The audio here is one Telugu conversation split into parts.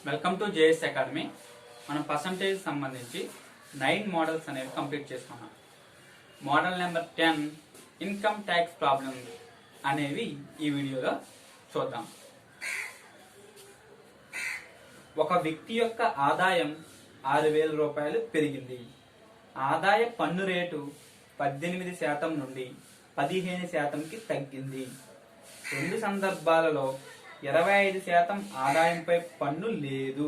Welcome to JS academy. మనం పర్సంటేజ్ సంబంధించి 9 మోడల్స్ అనేవి కంప్లీట్ చేసుకున్నాం. Model number 10 income tax problem అనేవి ఈ వీడియోలో చూద్దాం. ఒక వ్యక్తి యొక్క ఆదాయం 6,000 రూపాయలు పెరిగింది. ఆదాయ పన్ను రేటు 18% నుండి 15%కి తగ్గింది. రెండు సందర్భాలలో 25% ఆదాయంపై పన్ను లేదు.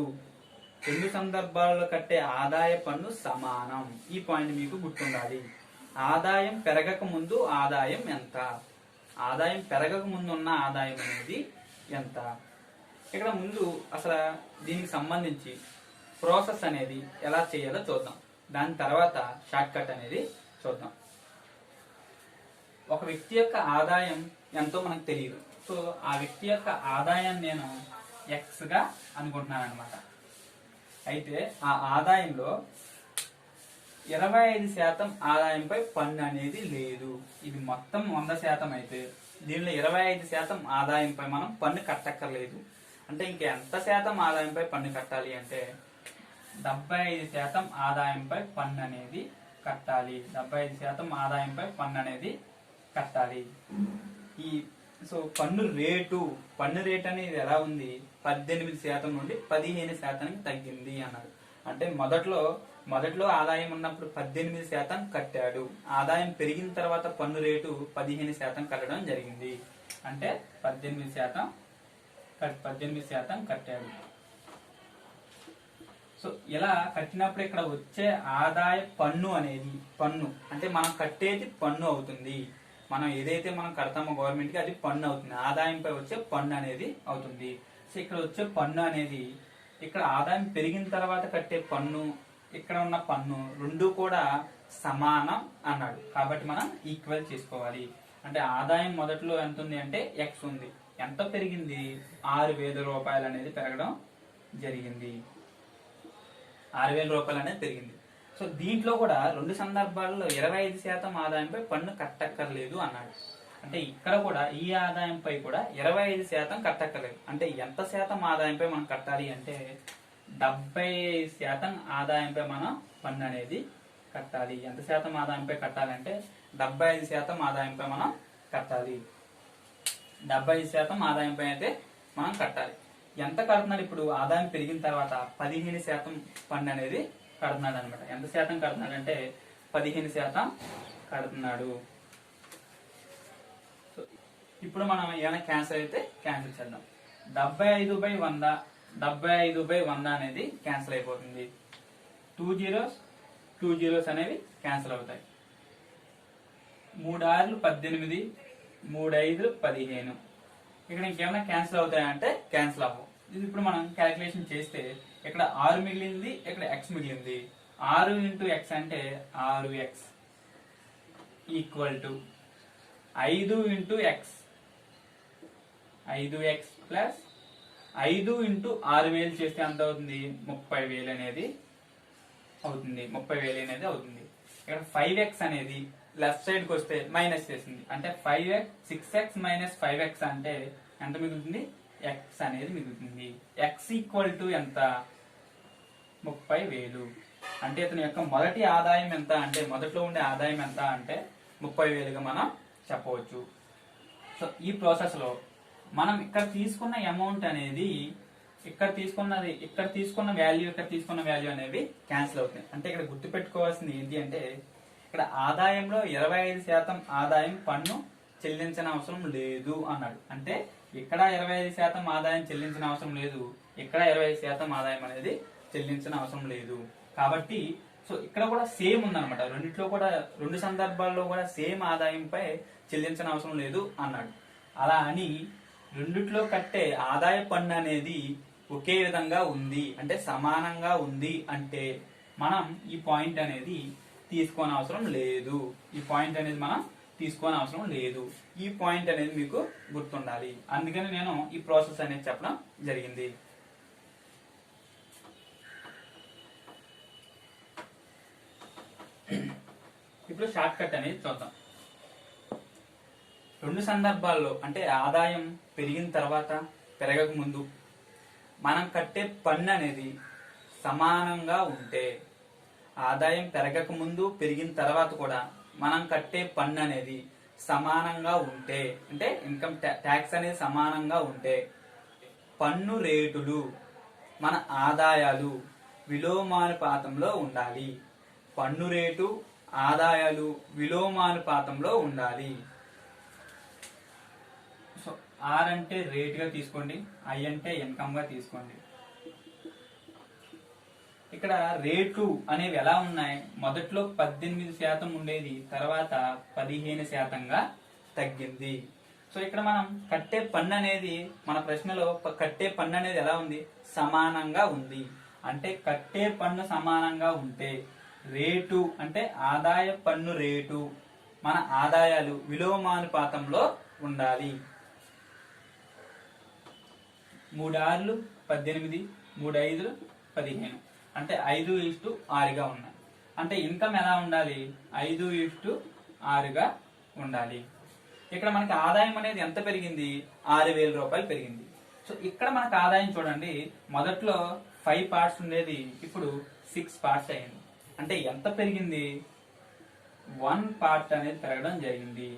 రెండు సందర్భాలలో కట్టే ఆదాయ పన్ను సమానం. ఈ పాయింట్ మీకు గుర్తుండాలి. ఆదాయం పెరగక ముందు ఆదాయం ఎంత, ఆదాయం పెరగక ముందు ఉన్న ఆదాయం అనేది ఎంత. ఇక్కడ ముందు అసలు దీనికి సంబంధించి ప్రాసెస్ అనేది ఎలా చేయాలో చూద్దాం. దాని తర్వాత షార్ట్ కట్ అనేది చూద్దాం. ఒక వ్యక్తి యొక్క ఆదాయం ఎంతో మనకు తెలియదు. సో ఆ వ్యక్తి యొక్క ఆదాయాన్ని నేను ఎక్స్ గా అనుకుంటున్నాను అనమాట. అయితే ఆ ఆదాయంలో 25% ఆదాయంపై పన్ను అనేది లేదు. ఇది మొత్తం 100% అయితే దీనిలో 25% ఆదాయంపై మనం పన్ను కట్టక్కర్లేదు. అంటే ఇంకెంత శాతం ఆదాయంపై పన్ను కట్టాలి అంటే 75% ఆదాయంపై పన్ను అనేది కట్టాలి. 75% ఆదాయంపై పన్ను అనేది కట్టాలి. సో పన్ను రేటు అనేది ఎలా ఉంది, 18% నుండి 15%కి తగ్గింది అన్నాడు. అంటే మొదట్లో ఆదాయం ఉన్నప్పుడు 18% కట్టాడు. ఆదాయం పెరిగిన తర్వాత పన్ను రేటు 15% కట్టడం జరిగింది. అంటే 18% కట్టాడు. సో ఇలా కట్టినప్పుడు ఇక్కడ వచ్చే ఆదాయ పన్ను అనేది అంటే మనం కట్టేది పన్ను అవుతుంది. మనం ఏదైతే మనం కడతామో గవర్నమెంట్ కి అది పన్ను అవుతుంది. ఆదాయంపై వచ్చే పన్ను అనేది అవుతుంది. సో ఇక్కడ వచ్చే పన్ను అనేది ఇక్కడ ఆదాయం పెరిగిన తర్వాత కట్టే పన్ను, ఇక్కడ ఉన్న పన్ను రెండు కూడా సమానం అన్నాడు. కాబట్టి మనం ఈక్వల్ చేసుకోవాలి. అంటే ఆదాయం మొదట్లో ఎంత ఉంది అంటే ఎక్స్ ఉంది. ఎంత పెరిగింది? 6,000 రూపాయలు అనేది పెరగడం జరిగింది. 6,000 రూపాయలు అనేది పెరిగింది. సో దీంట్లో కూడా రెండు సందర్భాల్లో 25% ఆదాయంపై పన్ను కట్టక్కర్లేదు అన్నాడు. అంటే ఇక్కడ కూడా ఈ ఆదాయంపై కూడా 25% కట్టక్కర్లేదు. అంటే ఎంత శాతం ఆదాయంపై మనం కట్టాలి అంటే 75% ఆదాయంపై మనం పన్ను అనేది కట్టాలి. ఎంత శాతం ఆదాయంపై కట్టాలంటే 75% ఆదాయంపై మనం కట్టాలి. 75% ఆదాయంపై అయితే మనం కట్టాలి. ఎంత కడుతున్నాడు? ఇప్పుడు ఆదాయం పెరిగిన తర్వాత 15% పన్ను అనేది కడుతున్నాడు అనమాట. ఎంత శాతం కడుతున్నాడు అంటే 15% కడుతున్నాడు. సో ఇప్పుడు మనం ఏమైనా క్యాన్సిల్ అయితే క్యాన్సిల్ చేద్దాం. 75/100 75/100 అనేది క్యాన్సిల్ అయిపోతుంది. 2 zeros అనేవి క్యాన్సిల్ అవుతాయి. 3 6 18, 3 5 15. ఇక్కడ ఇంకేమైనా క్యాన్సిల్ అవుతాయంటే క్యాన్సిల్ అవ్వవు. ఇది ఇప్పుడు మనం క్యాలిక్యులేషన్ చేస్తే ఇక్కడ 6 మిగిలింది, ఇక్కడ x మిగిలింది. 6 ఇంటూ ఎక్స్ అంటే 6x equal to 5 into X 5x plus 5 into 6,000 చేస్తే ఎంత అవుతుంది? 30,000 అనేది అవుతుంది. 30,000 అనేది అవుతుంది. ఇక్కడ 5x అనేది లెఫ్ట్ సైడ్ కి వస్తే మైనస్ చేసింది. అంటే 6x మైనస్ 5x అంటే ఎంత మిగులుతుంది? x అనేది మిగులుతుంది. x ఈక్వల్ టు ఎంత? 30,000. అంటే ఇతని యొక్క మొదటి ఆదాయం ఎంత అంటే, మొదట్లో ఉండే ఆదాయం ఎంత అంటే 30,000గా మనం చెప్పవచ్చు. సో ఈ ప్రాసెస్ లో మనం ఇక్కడ తీసుకున్న అమౌంట్ అనేది ఇక్కడ తీసుకున్న వాల్యూ అనేవి క్యాన్సిల్ అవుతాయి. అంటే ఇక్కడ గుర్తుపెట్టుకోవాల్సింది ఏంటి అంటే, ఇక్కడ ఆదాయంలో 25% ఆదాయం పన్ను చెల్లించిన అవసరం లేదు అన్నాడు. అంటే ఇక్కడ 25% ఆదాయం చెల్లించిన అవసరం లేదు, ఇక్కడ 25% ఆదాయం అనేది చెల్లించిన అవసరం లేదు. కాబట్టి సో ఇక్కడ కూడా సేమ్ ఉందన్నమాట. రెండిట్లో కూడా రెండు సందర్భాల్లో కూడా సేమ్ ఆదాయంపై చెల్లించిన అవసరం లేదు అన్నాడు. అలా అని రెండిట్లో కట్టే ఆదాయ పన్ను అనేది ఒకే విధంగా ఉంది అంటే సమానంగా ఉంది అంటే మనం ఈ పాయింట్ అనేది తీసుకోని అవసరం లేదు. ఈ పాయింట్ అనేది మనం తీసుకోని అవసరం లేదు. ఈ పాయింట్ అనేది మీకు గుర్తుండాలి. అందుకని నేను ఈ ప్రాసెస్ అనేది చెప్పడం జరిగింది. ఇప్పుడు షార్ట్ కట్ అనేది చూద్దాం. రెండు సందర్భాల్లో అంటే ఆదాయం పెరిగిన తర్వాత పెరగక ముందు మనం కట్టే పన్ను అనేది సమానంగా ఉంటే, ఆదాయం పెరగక ముందు పెరిగిన తర్వాత కూడా మనం కట్టే పన్ను అనేది సమానంగా ఉంటే, అంటే ఇన్కమ్ ట్యాక్స్ అనేది సమానంగా ఉంటే, పన్ను రేటులు మన ఆదాయాలు విలోమానుపాతంలో ఉండాలి. పన్ను రేటు ఆదాయాలు విలోమానుపాతంలో ఉండాలి. సో ఆర్ అంటే రేటుగా తీసుకోండి, ఐ అంటే ఇన్కమ్ గా తీసుకోండి. ఇక్కడ రేటు అనేవి ఎలా ఉన్నాయి? మొదట్లో 18% ఉండేది, తర్వాత 15%గా తగ్గింది. సో ఇక్కడ మనం కట్టే పన్ను అనేది, మన ప్రశ్నలో కట్టే పన్ను అనేది ఎలా ఉంది? సమానంగా ఉంది. అంటే కట్టే పన్ను సమానంగా ఉంటే రేటు అంటే ఆదాయ పన్ను రేటు మన ఆదాయాలు విలోమానుపాతంలో ఉండాలి. 3 ఆరులు 18, 3 ఐదులు 15, అంటే 5:6గా ఉన్నాయి. అంటే ఇన్కమ్ ఎలా ఉండాలి? 5:6గా ఉండాలి. ఇక్కడ మనకి ఆదాయం అనేది ఎంత పెరిగింది? 6,000 రూపాయలు పెరిగింది. సో ఇక్కడ మనకు ఆదాయం చూడండి, మొదట్లో 5 పార్ట్స్ ఉండేది, ఇప్పుడు 6 పార్ట్స్ అయింది. అంటే ఎంత పెరిగింది? 1 పార్ట్ అనేది పెరగడం జరిగింది.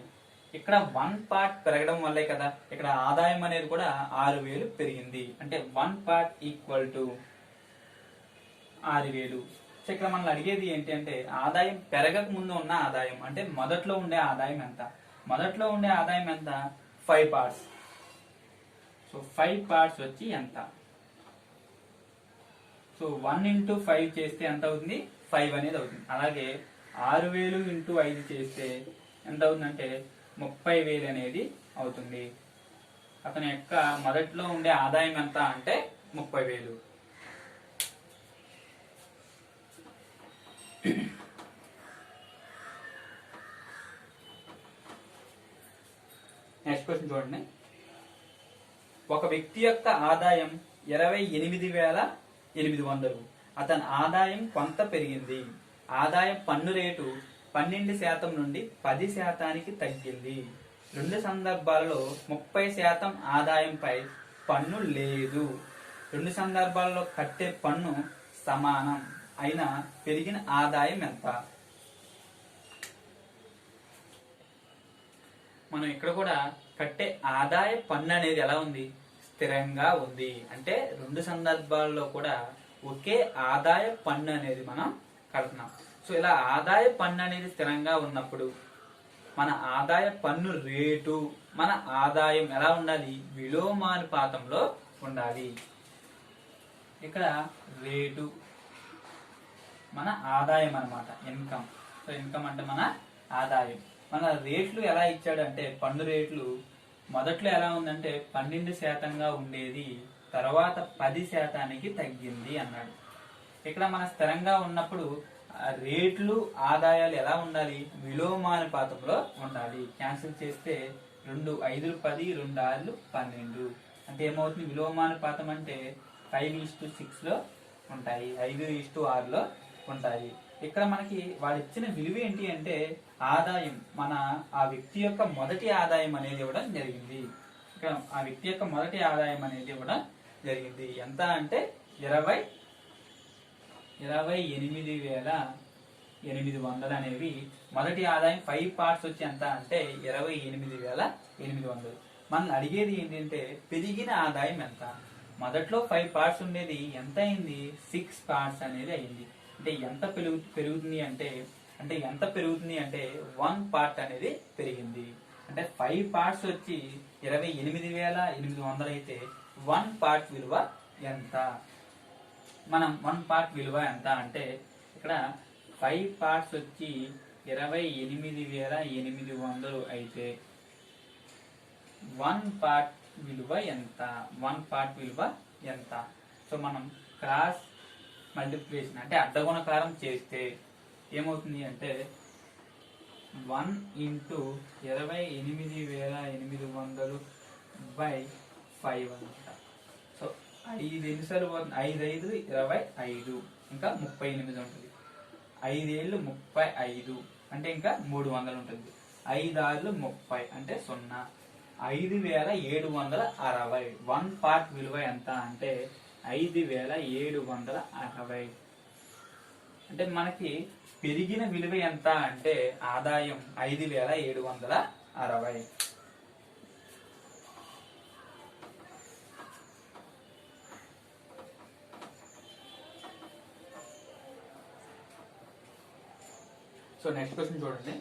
ఇక్కడ 1 పార్ట్ పెరగడం వల్లే కదా ఇక్కడ ఆదాయం అనేది కూడా 6,000 పెరిగింది. అంటే 1 పార్ట్ ఈక్వల్ టు 6,000. సో ఇక్కడ మనం అడిగేది ఏంటి అంటే ఆదాయం పెరగక ముందు ఉన్న ఆదాయం, అంటే మొదట్లో ఉండే ఆదాయం ఎంత? మొదట్లో ఉండే ఆదాయం ఎంత? 5 పార్ట్స్. సో 5 పార్ట్స్ వచ్చి ఎంత? సో 1 into 5 చేస్తే ఎంత అవుతుంది? 5 అనేది అవుతుంది. అలాగే 6,000 into 5 చేస్తే ఎంత అవుతుందంటే 30,000 అనేది అవుతుంది. అతని యొక్క మొదట్లో ఉండే ఆదాయం ఎంత అంటే 30,000. నెక్స్ట్ క్వశ్చన్ చూడండి. ఒక వ్యక్తి యొక్క ఆదాయం 28,800. అతని ఆదాయం కొంత పెరిగింది. ఆదాయ పన్ను రేటు 12% నుండి 10%కి తగ్గింది. 2 సందర్భాలలో 30% ఆదాయంపై పన్ను లేదు. 2 సందర్భాలలో కట్టే పన్ను సమానం అయినా పెరిగిన ఆదాయం ఎంత? మనం ఇక్కడ కూడా కట్టే ఆదాయ పన్ను అనేది ఎలా ఉంది? స్థిరంగా ఉంది. అంటే 2 సందర్భాల్లో కూడా ఒకే ఆదాయ పన్ను అనేది మనం కడుతున్నాం. సో ఇలా ఆదాయ పన్ను అనేది స్థిరంగా ఉన్నప్పుడు మన ఆదాయ పన్ను రేటు మన ఆదాయం ఎలా ఉండాలి? విలోమానుపాతంలో ఉండాలి. ఇక్కడ రేటు మన ఆదాయం అన్నమాట, ఇన్కమ్. సో ఇన్కమ్ అంటే మన ఆదాయం. మన రేట్లు ఎలా ఇచ్చాడు అంటే పన్ను రేట్లు మొదట్లో ఎలా ఉందంటే 12%గా ఉండేది, తర్వాత 10%కి తగ్గింది అన్నాడు. ఇక్కడ మన స్థిరంగా ఉన్నప్పుడు రేట్లు ఆదాయాలు ఎలా ఉండాలి? విలోమానుపాతంలో ఉండాలి. క్యాన్సిల్ చేస్తే 2 5 10, 2 6 12. అంటే ఏమవుతుంది? విలోమానుపాతం అంటే 5:6లో ఉంటాయి, 5:6లో ఉంటాయి. ఇక్కడ మనకి వాడు ఇచ్చిన విలువ ఏంటి అంటే ఆదాయం, మన ఆ వ్యక్తి యొక్క మొదటి ఆదాయం అనేది ఇవ్వడం జరిగింది. ఇక్కడ ఆ వ్యక్తి యొక్క మొదటి ఆదాయం అనేది ఇవ్వడం జరిగింది. ఎంత అంటే 28,800 అనేవి మొదటి ఆదాయం. 5 పార్ట్స్ వచ్చి ఎంత అంటే 28,800. మనం అడిగేది ఏంటంటే పెరిగిన ఆదాయం ఎంత? మొదట్లో 5 పార్ట్స్ ఉండేది, ఎంత అయింది? 6 పార్ట్స్ అనేది అయింది. అంటే ఎంత పెరుగుతుంది అంటే 1 పార్ట్ అనేది పెరిగింది. అంటే 5 పార్ట్స్ వచ్చి 28,800 అయితే 1 పార్ట్ విలువ ఎంత? మనం 1 పార్ట్ విలువ ఎంత అంటే ఇక్కడ 5 పార్ట్స్ వచ్చి 28,800 అయితే 1 పార్ట్ విలువ ఎంత? 1 పార్ట్ విలువ ఎంత? సో మనం క్రాస్ మల్టిప్లికేషన్ అంటే అడ్డగుణకారం చేస్తే ఏమవుతుంది అంటే 1 into 28,800 by 5 అనమాట. సో 5 ఎన్నిసార్లు పోతుంది? 5 5 25, ఇంకా 38 ఉంటుంది. 5 ఏళ్ళు 35 అంటే ఇంకా 300 ఉంటుంది. 5 6 30 అంటే 0. 5,760. 1 పార్ట్ విలువ ఎంత అంటే 5760. అంటే మనకి పెరిగిన విలువ ఎంత అంటే ఆదాయం 5760. సో నెక్స్ట్ క్వశ్చన్ చూడండి.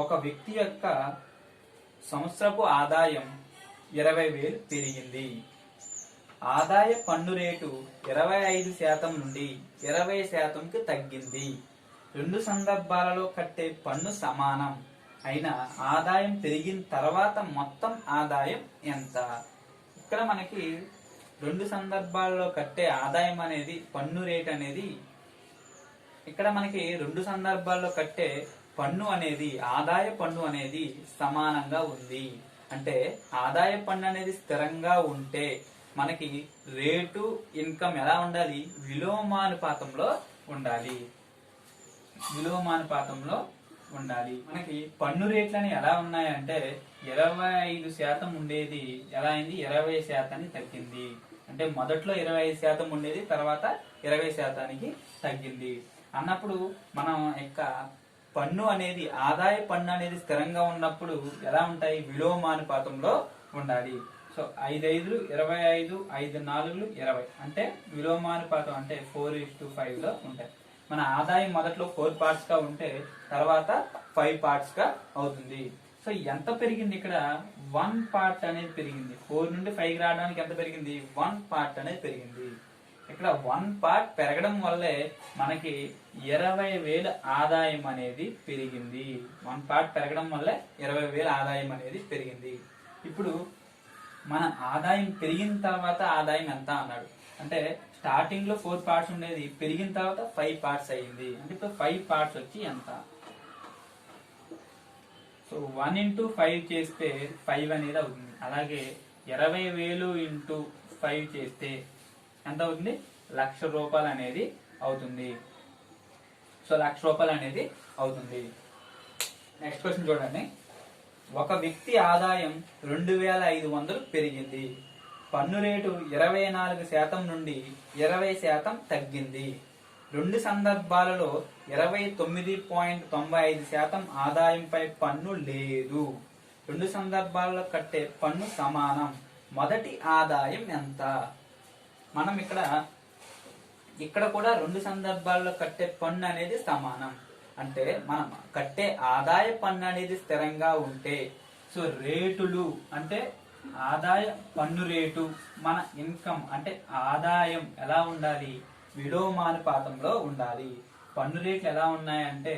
ఒక వ్యక్తి యొక్క సంవత్సరపు ఆదాయం 20,000 పెరిగింది. ఆదాయ పన్ను రేటు 25% నుండి 20%కి తగ్గింది. రెండు సందర్భాలలో కట్టే పన్ను సమానం అయినా ఆదాయం పెరిగిన తర్వాత మొత్తం ఆదాయం ఎంత? ఇక్కడ మనకి రెండు సందర్భాలలో కట్టే ఆదాయం అనేది పన్ను రేట్ అనేది, ఇక్కడ మనకి రెండు సందర్భాల్లో కట్టే పన్ను అనేది ఆదాయ పన్ను అనేది సమానంగా ఉంది. అంటే ఆదాయ పన్ను అనేది స్థిరంగా ఉంటే మనకి రేటు ఇన్కమ్ ఎలా ఉండాలి? విలోమానుపాతంలో ఉండాలి. విలోమానుపాతంలో ఉండాలి. మనకి పన్ను రేట్లని ఎలా ఉన్నాయంటే 25% ఉండేది ఎలా అయింది? 20% తగ్గింది. అంటే మొదట్లో 25% ఉండేది, తర్వాత 20%కి తగ్గింది అన్నప్పుడు మనం యొక్క పన్ను అనేది ఆదాయ పన్ను అనేది స్థిరంగా ఉన్నప్పుడు ఎలా ఉంటాయి? విలోమానుపాతంలో ఉండాలి. సో 5 25, 5 4 20 అంటే విలోమానుపాతం అంటే 4:5 లో ఉంటాయి. మన ఆదాయం మొదట్లో 4 పార్ట్స్ గా ఉంటే తర్వాత 5 పార్ట్స్ గా అవుతుంది. సో ఎంత పెరిగింది? ఇక్కడ 1 పార్ట్ అనేది పెరిగింది. 4 నుండి 5 రావడానికి ఎంత పెరిగింది? 1 పార్ట్ అనేది పెరిగింది. ఇక్కడ 1 పార్ట్ పెరగడం వల్లే మనకి 20,000 ఆదాయం అనేది పెరిగింది. 1 పార్ట్ పెరగడం వల్లే 20,000 ఆదాయం అనేది పెరిగింది. ఇప్పుడు మన ఆదాయం పెరిగిన తర్వాత ఆదాయం ఎంత అన్నాడు అంటే స్టార్టింగ్ లో 4 పార్ట్స్ ఉండేది, పెరిగిన తర్వాత 5 పార్ట్స్ అయ్యింది. అంటే ఇప్పుడు 5 పార్ట్స్ వచ్చి ఎంత? సో 1 into 5 చేస్తే 5 అనేది అవుతుంది. అలాగే 20,000 into 5 చేస్తే ఎంత అవుతుంది? 1,00,000 రూపాయలు అనేది అవుతుంది. సో 1,00,000 రూపాయలు అనేది అవుతుంది. నెక్స్ట్ క్వశ్చన్ చూడండి. ఒక వ్యక్తి ఆదాయం 2,500 పెరిగింది. పన్ను రేటు 24% నుండి 20% తగ్గింది. రెండు సందర్భాలలో 29.95% ఆదాయంపై పన్ను లేదు. రెండు సందర్భాలలో కట్టే పన్ను సమానం. మొదటి ఆదాయం ఎంత? మనం ఇక్కడ కూడా రెండు సందర్భాల్లో కట్టే పన్ను అనేది సమానం. అంటే మనం కట్టే ఆదాయ పన్ను అనేది స్థిరంగా ఉంటే, సో రేటులు అంటే ఆదాయ పన్ను రేటు మన ఇన్కమ్ అంటే ఆదాయం ఎలా ఉండాలి? విలోమానుపాతంలో ఉండాలి. పన్ను రేట్లు ఎలా ఉన్నాయంటే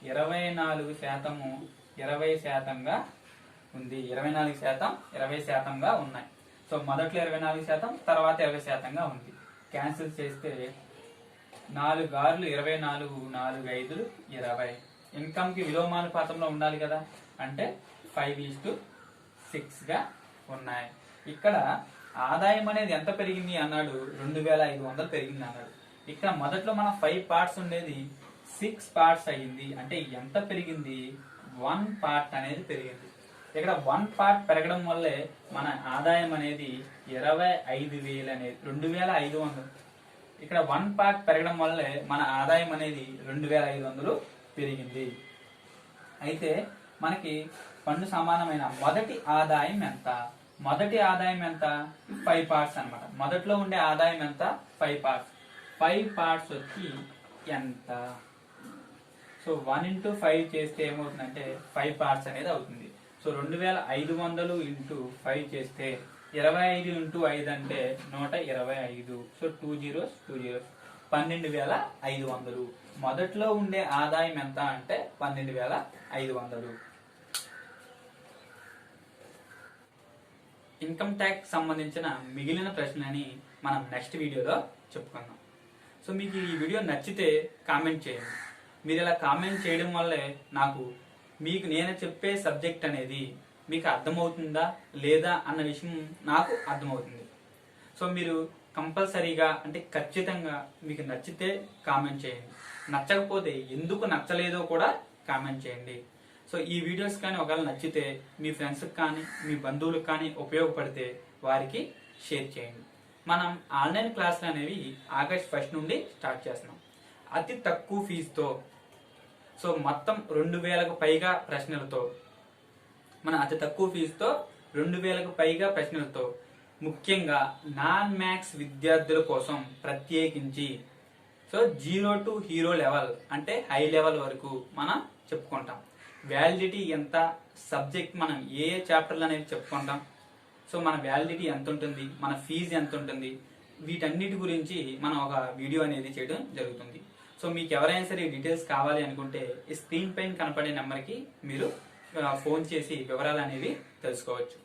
24% 20%గా ఉంది. 24% 20%గా ఉన్నాయి. సో మొదట్లో 24%, తర్వాత 20%గా ఉంది. క్యాన్సిల్ చేస్తే 4 6 24, 4 5 20. ఇన్కమ్ కి విలోమానుపాతంలో ఉండాలి కదా, అంటే 5:6 గా ఉన్నాయి. ఇక్కడ ఆదాయం అనేది ఎంత పెరిగింది అన్నాడు? 2,500 పెరిగింది అన్నాడు. ఇక్కడ మొదట్లో మనం 5 పార్ట్స్ ఉండేది 6 పార్ట్స్ అయ్యింది. అంటే ఎంత పెరిగింది? 1 పార్ట్ అనేది పెరిగింది. ఇక్కడ 1 పార్ట్ పెరగడం వల్లే మన ఆదాయం అనేది 25,000 అనేది 2,500. ఇక్కడ 1 పార్ట్ పెరగడం వల్లే మన ఆదాయం అనేది 2,500 పెరిగింది. అయితే మనకి పన్ను సమానమైన మొదటి ఆదాయం ఎంత? మొదటి ఆదాయం ఎంత? 5 పార్ట్స్ అన్నమాట. మొదట్లో ఉండే ఆదాయం ఎంత? 5 పార్ట్స్. 5 పార్ట్స్ వచ్చి ఎంత? సో 1 into 5 చేస్తే ఏమవుతుందంటే 5 పార్ట్స్ అనేది అవుతుంది. సో 2,500 into 5 చేస్తే 25 into 5 అంటే 125. So 2 zeros 2 zeros 12,500. మొదట్లో ఉండే ఆదాయం ఎంత అంటే 12,500. ఇన్కమ్ ట్యాక్స్ సంబంధించిన మిగిలిన ప్రశ్నలని మనం నెక్స్ట్ వీడియోలో చెప్పుకుందాం. సో మీకు ఈ వీడియో నచ్చితే కామెంట్ చేయండి. మీరు ఇలా కామెంట్ చేయడం వల్లే మీకు నేను చెప్పే సబ్జెక్ట్ అనేది మీకు అర్థమవుతుందా లేదా అన్న విషయం నాకు అర్థమవుతుంది. సో మీరు కంపల్సరీగా అంటే ఖచ్చితంగా మీకు నచ్చితే కామెంట్ చేయండి, నచ్చకపోతే ఎందుకు నచ్చలేదో కూడా కామెంట్ చేయండి. సో ఈ వీడియోస్ కానీ ఒకవేళ నచ్చితే మీ ఫ్రెండ్స్కి కానీ మీ బంధువులకు కానీ ఉపయోగపడితే వారికి షేర్ చేయండి. మనం ఆన్లైన్ క్లాసులు అనేవి ఆగస్ట్ 1 నుండి స్టార్ట్ చేస్తున్నాం. అతి తక్కువ ఫీజుతో, సో మొత్తం 2000కు పైగా ప్రశ్నలతో, మన అతి తక్కువ ఫీజుతో 2000కు పైగా ప్రశ్నలతో, ముఖ్యంగా నాన్ మ్యాథ్స్ విద్యార్థుల కోసం ప్రత్యేకించి, సో 0 to హీరో లెవెల్ అంటే హై లెవెల్ వరకు మనం చెప్పుకుంటాం. వ్యాలిడిటీ ఎంత, సబ్జెక్ట్ మనం ఏ చాప్టర్లు అనేది చెప్పుకుంటాం, సో మన వ్యాలిడిటీ ఎంత ఉంటుంది, మన ఫీజు ఎంత ఉంటుంది, వీటన్నిటి గురించి మనం ఒక వీడియో అనేది చేయడం జరుగుతుంది. సో మీకు ఎవరైనా సరే డీటెయిల్స్ కావాలి అనుకుంటే ఈ స్క్రీన్ పైన కనపడే నెంబర్కి మీరు ఫోన్ చేసి వివరాలు అనేవి తెలుసుకోవచ్చు.